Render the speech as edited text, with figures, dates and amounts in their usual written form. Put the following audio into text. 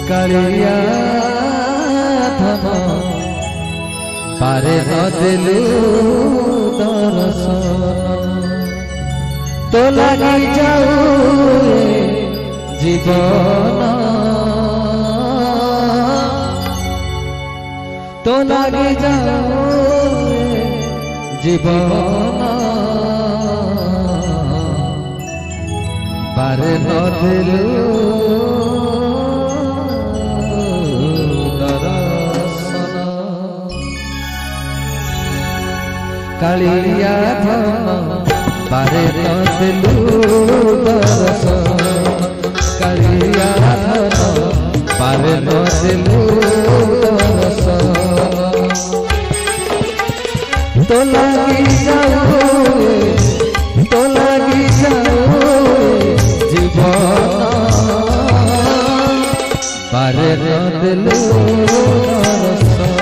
कालिया धन पारे न दिलु दर्शन तो लगी जाऊ जीवन तो लगी जाऊ जीवन पारे न दिलु दर्शन कालिया धन पारे न दिलु दर्शन कालिया धन पारे न दिलु दर्शन तो लगी जाऊ जीवन पारे न दिलु दर्शन।